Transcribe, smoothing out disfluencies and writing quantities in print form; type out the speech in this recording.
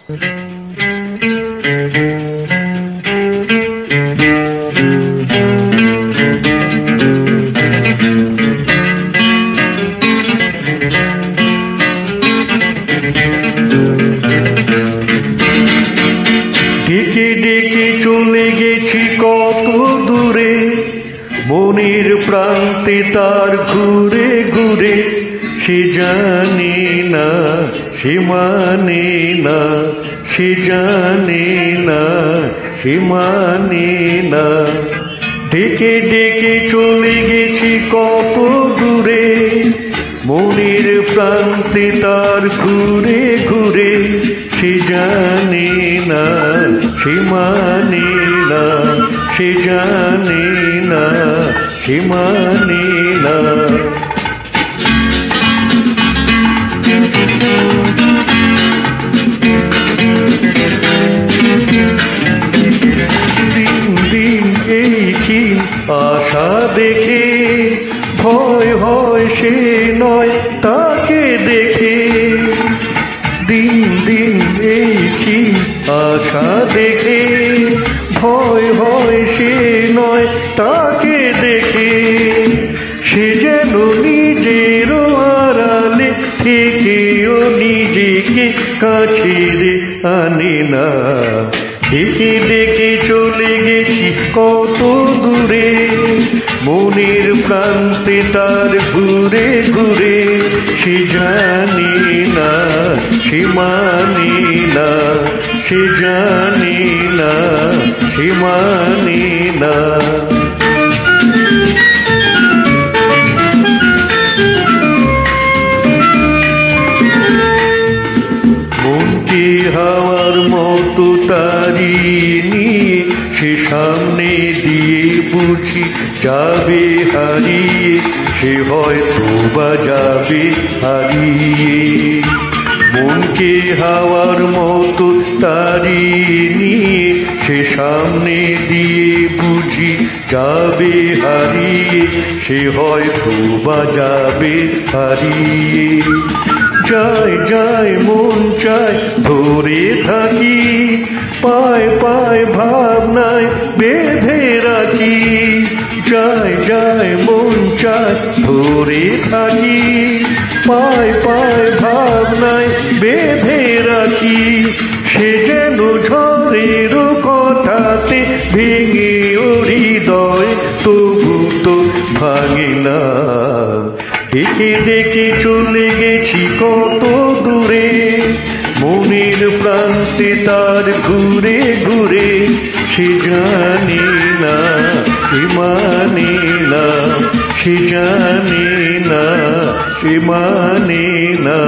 ডেকে ডেকে চলে গেছি কত দূরে, মনের প্রান্তে তার ঘুরে ঘুরে। সে জানে না, সে মানে না, সে জানে না, সে মানে না। ডেকে ডেকে চলে গেছি কত দূরে, মনের প্রান্তে তার ঘুরে ঘুরে। সে জানে না, সে মানে না, সে জানে না, সে মানে না। দিন দিন এই ক্ষীণ আশা দেখে ভয় হয় সে নয় তাকে দেখে। দিন দিন এই ক্ষীণ আশা দেখে ভয় হয় সে নয় তাকে দেখে। সে যেন নিজের আড়ালে থেকেও নিজেকে কাছে আনে না। ডেকে ডেকে চলে গেছি কত দূরে, মনের প্রান্তে তার ঘুরে ঘুরে। সে জানে না, সে মানে না, সে জানে না, সে মানে না। মনকে হাওয়ার মতো তাড়িয়ে নিয়ে সে সামনে দিয়ে বুঝি যাবে হারিয়ে, সে হয়তো বা যাবে হারিয়ে। মনকে হাওয়ার মতো তাড়িয়ে নিয়ে সে সামনে দিয়ে বুঝি যাবে হারিয়ে, সে হয়তো বা যাবে হারিয়ে। যায় যায় মন চায় ধরে থাকি, পায় পায় ভাবনায় বেঁধে রাখি। যায় যায় মন চায় ধরে থাকি, পায় পায় ভাবনায় বেঁধে রাখি। সে যেন ঝড়ের কথাতে ভেঙে ও হৃদয় তবু তো ভাঙে না। ডেকে ডেকে চলে গেছি কত দূরে, মনের প্রান্তে তার ঘুরে ঘুরে। সে জানে না, সে মানে না, সে জানে না, সে মানে না।